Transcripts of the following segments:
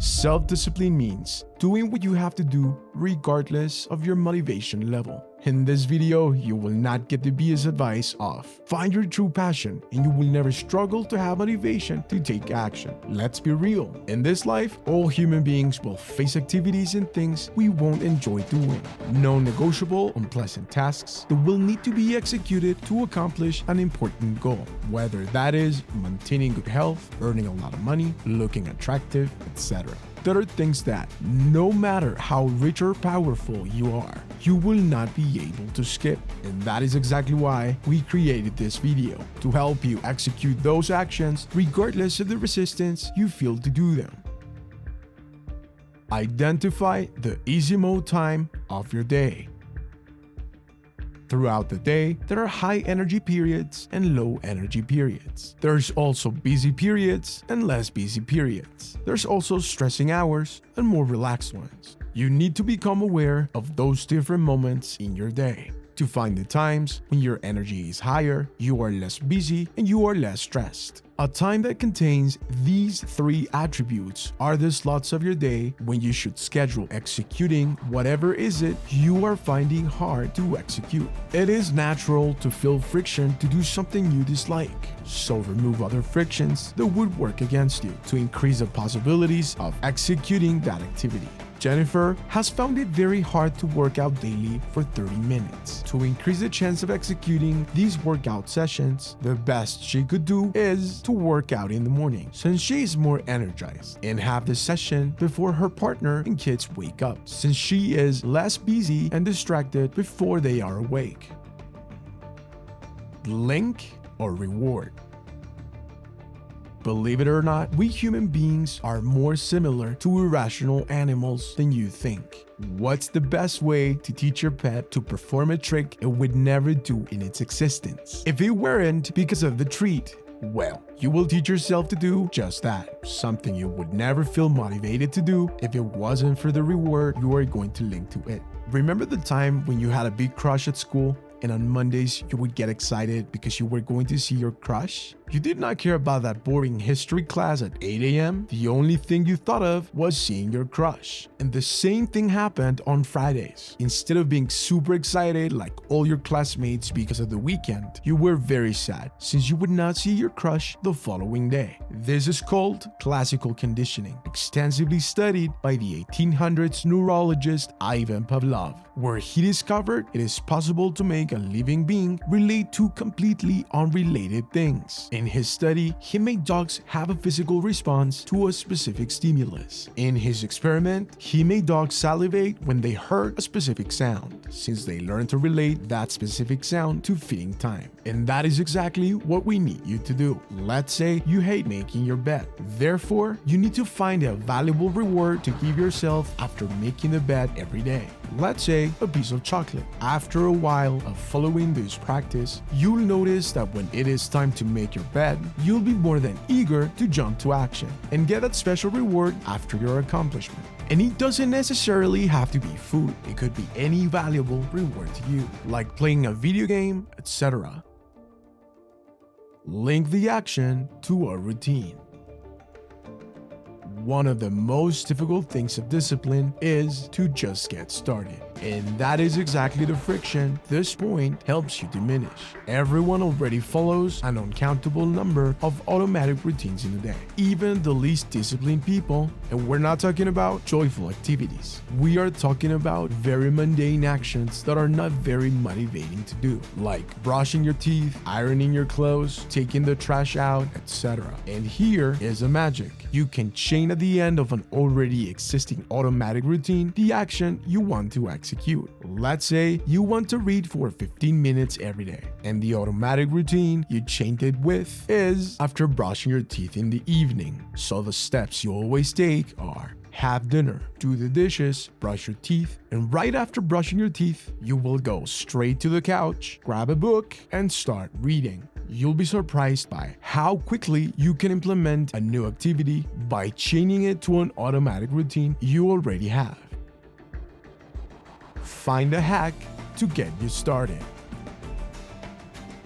Self-discipline means doing what you have to do regardless of your motivation level. In this video, you will not get the BS advice of find your true passion and you will never struggle to have motivation to take action. Let's be real. In this life, all human beings will face activities and things we won't enjoy doing. Non-negotiable, unpleasant tasks that will need to be executed to accomplish an important goal, whether that is maintaining good health, earning a lot of money, looking attractive, etc. There are things that, no matter how rich or powerful you are, you will not be able to skip. And that is exactly why we created this video, to help you execute those actions regardless of the resistance you feel to do them. Identify the easy mode time of your day. Throughout the day, there are high energy periods and low energy periods. There's also busy periods and less busy periods. There's also stressing hours and more relaxed ones. You need to become aware of those different moments in your day to find the times when your energy is higher, you are less busy, and you are less stressed. A time that contains these three attributes are the slots of your day when you should schedule executing whatever is it you are finding hard to execute. It is natural to feel friction to do something you dislike, so remove other frictions that would work against you to increase the possibilities of executing that activity. Jennifer has found it very hard to work out daily for 30 minutes. To increase the chance of executing these workout sessions, the best she could do is to work out in the morning, since she is more energized, and have the session before her partner and kids wake up, since she is less busy and distracted before they are awake. Link or reward. Believe it or not, we human beings are more similar to irrational animals than you think. What's the best way to teach your pet to perform a trick it would never do in its existence? If it weren't because of the treat, well, you will teach yourself to do just that, something you would never feel motivated to do if it wasn't for the reward you are going to link to it. Remember the time when you had a big crush at school? And on Mondays, you would get excited because you were going to see your crush? You did not care about that boring history class at 8 a.m. The only thing you thought of was seeing your crush. And the same thing happened on Fridays. Instead of being super excited like all your classmates because of the weekend, you were very sad since you would not see your crush the following day. This is called classical conditioning, extensively studied by the 1800s neurologist Ivan Pavlov, where he discovered it is possible to make a living being relate to completely unrelated things. In his study, he made dogs have a physical response to a specific stimulus. In his experiment, he made dogs salivate when they heard a specific sound, since they learned to relate that specific sound to feeding time. And that is exactly what we need you to do. Let's say you hate making your bed. Therefore, you need to find a valuable reward to give yourself after making the bed every day. Let's say a piece of chocolate. After a while of following this practice, you'll notice that when it is time to make your bed, you'll be more than eager to jump to action and get that special reward after your accomplishment. And it doesn't necessarily have to be food. It could be any valuable reward to you, like playing a video game, etc. Link the action to a routine. One of the most difficult things of discipline is to just get started. And that is exactly the friction this point helps you diminish. Everyone already follows an uncountable number of automatic routines in a day, even the least disciplined people. And we're not talking about joyful activities. We are talking about very mundane actions that are not very motivating to do, like brushing your teeth, ironing your clothes, taking the trash out, etc. And here is the magic. You can chain at the end of an already existing automatic routine the action you want to execute. Let's say you want to read for 15 minutes every day, and the automatic routine you chained it with is after brushing your teeth in the evening. So the steps you always take are: have dinner, do the dishes, brush your teeth, and right after brushing your teeth, you will go straight to the couch, grab a book, and start reading. You'll be surprised by how quickly you can implement a new activity by chaining it to an automatic routine you already have. Find a hack to get you started.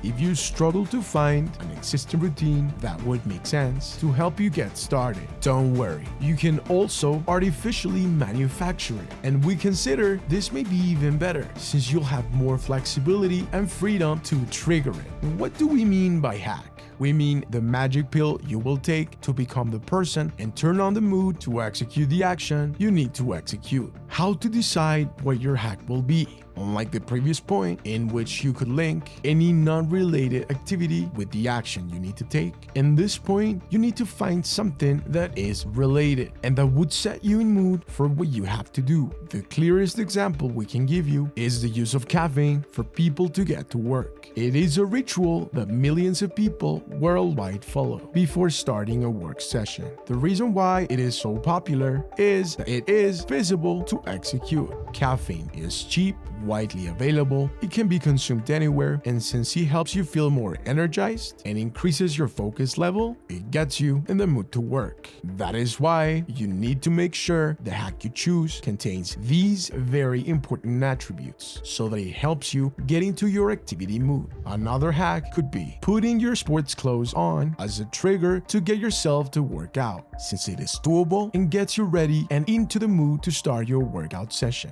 if you struggle to find an existing routine that would make sense to help you get started, don't worry. You can also artificially manufacture it, and we consider this may be even better since you'll have more flexibility and freedom to trigger it. What do we mean by hack? We mean the magic pill you will take to become the person and turn on the mood to execute the action you need to execute. How to decide what your hack will be. Unlike the previous point, in which you could link any non-related activity with the action you need to take, in this point, you need to find something that is related and that would set you in mood for what you have to do. The clearest example we can give you is the use of caffeine for people to get to work. It is a ritual that millions of people worldwide follow before starting a work session. The reason why it is so popular is that it is feasible to execute. Caffeine is cheap, widely available, it can be consumed anywhere, and since it helps you feel more energized and increases your focus level, it gets you in the mood to work. That is why you need to make sure the hack you choose contains these very important attributes so that it helps you get into your activity mood. Another hack could be putting your sports clothes on as a trigger to get yourself to work out, since it is doable and gets you ready and into the mood to start your workout session.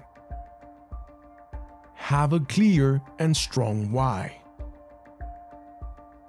Have a clear and strong why.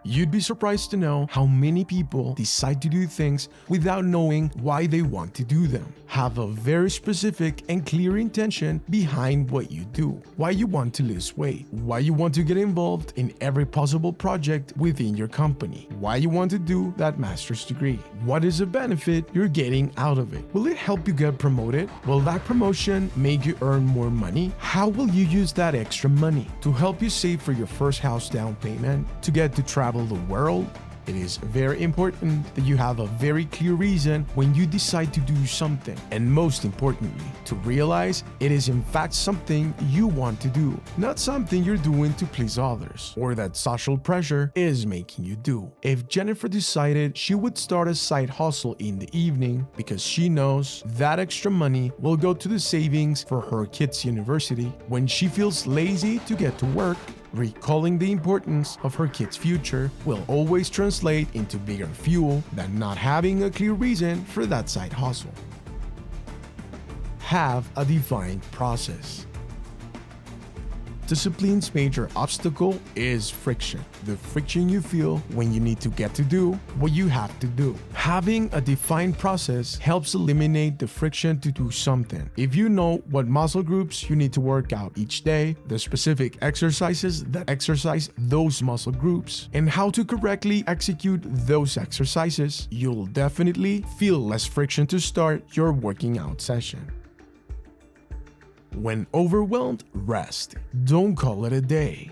You'd be surprised to know how many people decide to do things without knowing why they want to do them. Have a very specific and clear intention behind what you do. Why you want to lose weight. Why you want to get involved in every possible project within your company. Why you want to do that master's degree. What is the benefit you're getting out of it? Will it help you get promoted? Will that promotion make you earn more money? How will you use that extra money to help you save for your first house down payment, to get to travel the world? It is very important that you have a very clear reason when you decide to do something, and most importantly, to realize it is in fact something you want to do, not something you're doing to please others or that social pressure is making you do. If Jennifer decided she would start a side hustle in the evening because she knows that extra money will go to the savings for her kids' university, when she feels lazy to get to work, recalling the importance of her kid's future will always translate into bigger fuel than not having a clear reason for that side hustle. Have a defined process. Discipline's major obstacle is friction. The friction you feel when you need to get to do what you have to do. Having a defined process helps eliminate the friction to do something. If you know what muscle groups you need to work out each day, the specific exercises that exercise those muscle groups, and how to correctly execute those exercises, you'll definitely feel less friction to start your working out session. When overwhelmed, rest. Don't call it a day.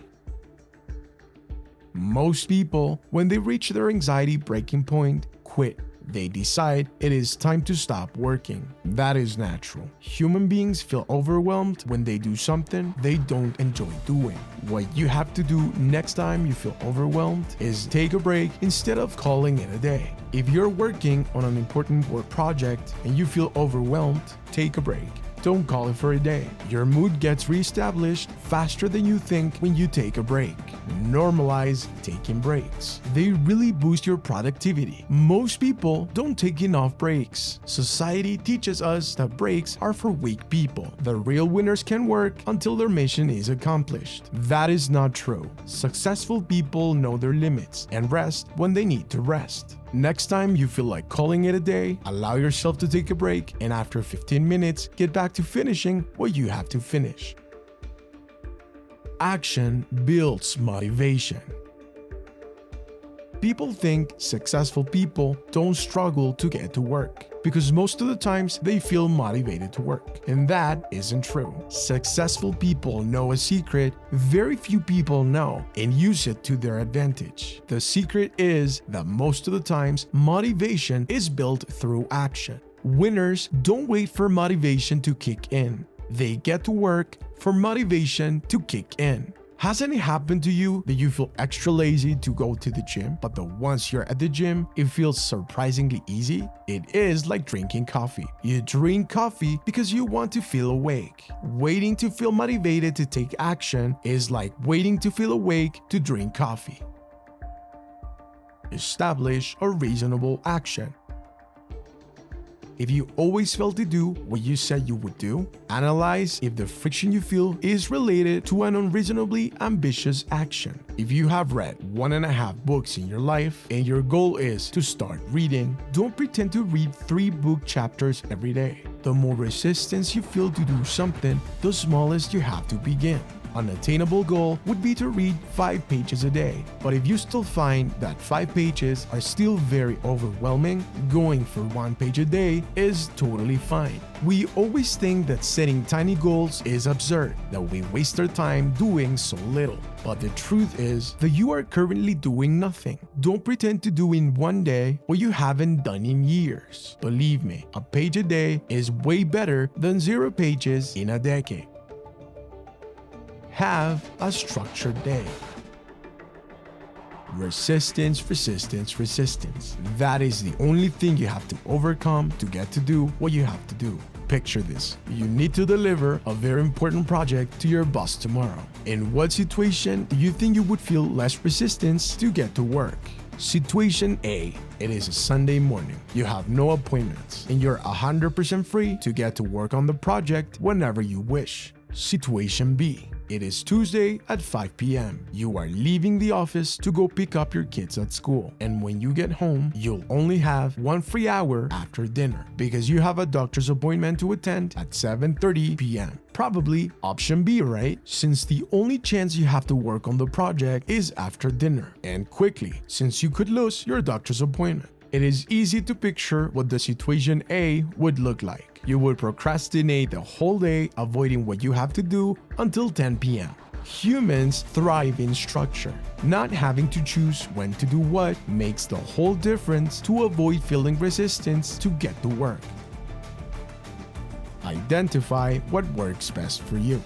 Most people, when they reach their anxiety breaking point, quit. They decide it is time to stop working. That is natural. Human beings feel overwhelmed when they do something they don't enjoy doing. What you have to do next time you feel overwhelmed is take a break instead of calling it a day. If you're working on an important work project and you feel overwhelmed, take a break. Don't call it for a day. Your mood gets reestablished faster than you think when you take a break. Normalize taking breaks. They really boost your productivity. Most people don't take enough breaks. Society teaches us that breaks are for weak people. The real winners can work until their mission is accomplished. That is not true. Successful people know their limits and rest when they need to rest. Next time you feel like calling it a day, allow yourself to take a break, and after 15 minutes, get back to finishing what you have to finish. Action builds motivation. People think successful people don't struggle to get to work because most of the times they feel motivated to work, and that isn't true. Successful people know a secret very few people know and use it to their advantage. The secret is that most of the times motivation is built through action. Winners don't wait for motivation to kick in. They get to work for motivation to kick in. Hasn't it happened to you that you feel extra lazy to go to the gym, but once you're at the gym, it feels surprisingly easy? It is like drinking coffee. You drink coffee because you want to feel awake. Waiting to feel motivated to take action is like waiting to feel awake to drink coffee. Establish a reasonable action. If you always fail to do what you said you would do, analyze if the friction you feel is related to an unreasonably ambitious action. If you have read 1.5 books in your life and your goal is to start reading, don't pretend to read 3 book chapters every day. The more resistance you feel to do something, the smallest you have to begin. An attainable goal would be to read 5 pages a day, but if you still find that 5 pages are still very overwhelming, going for 1 page a day is totally fine. We always think that setting tiny goals is absurd, that we waste our time doing so little. But the truth is that you are currently doing nothing. Don't pretend to do in 1 day what you haven't done in years. Believe me, a page a day is way better than 0 pages in a decade. Have a structured day. Resistance, resistance, resistance. That is the only thing you have to overcome to get to do what you have to do. Picture this. You need to deliver a very important project to your boss tomorrow. In what situation do you think you would feel less resistance to get to work? Situation A. It is a Sunday morning. You have no appointments and you're 100% free to get to work on the project whenever you wish. Situation B. It is Tuesday at 5 p.m. You are leaving the office to go pick up your kids at school. And when you get home, you'll only have 1 free hour after dinner because you have a doctor's appointment to attend at 7:30 p.m. Probably option B, right? Since the only chance you have to work on the project is after dinner. And quickly, since you could lose your doctor's appointment. It is easy to picture what the situation A would look like. You would procrastinate the whole day, avoiding what you have to do until 10 p.m. Humans thrive in structure. Not having to choose when to do what makes the whole difference to avoid feeling resistance to get to work. Identify what works best for you.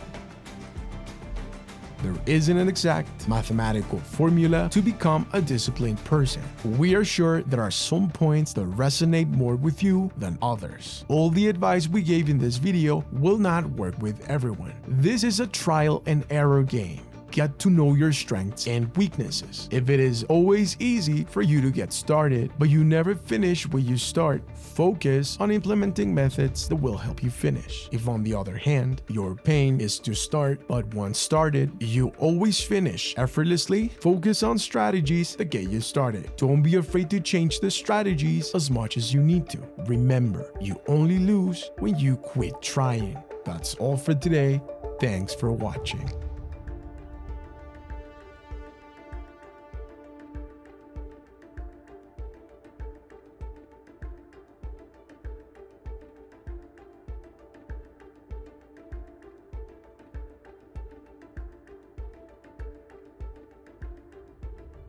There isn't an exact mathematical formula to become a disciplined person. We are sure there are some points that resonate more with you than others. All the advice we gave in this video will not work with everyone. This is a trial and error game. Get to know your strengths and weaknesses. If it is always easy for you to get started, but you never finish what you start, focus on implementing methods that will help you finish. If on the other hand, your pain is to start, but once started, you always finish effortlessly, focus on strategies that get you started. Don't be afraid to change the strategies as much as you need to. Remember, you only lose when you quit trying. That's all for today. Thanks for watching.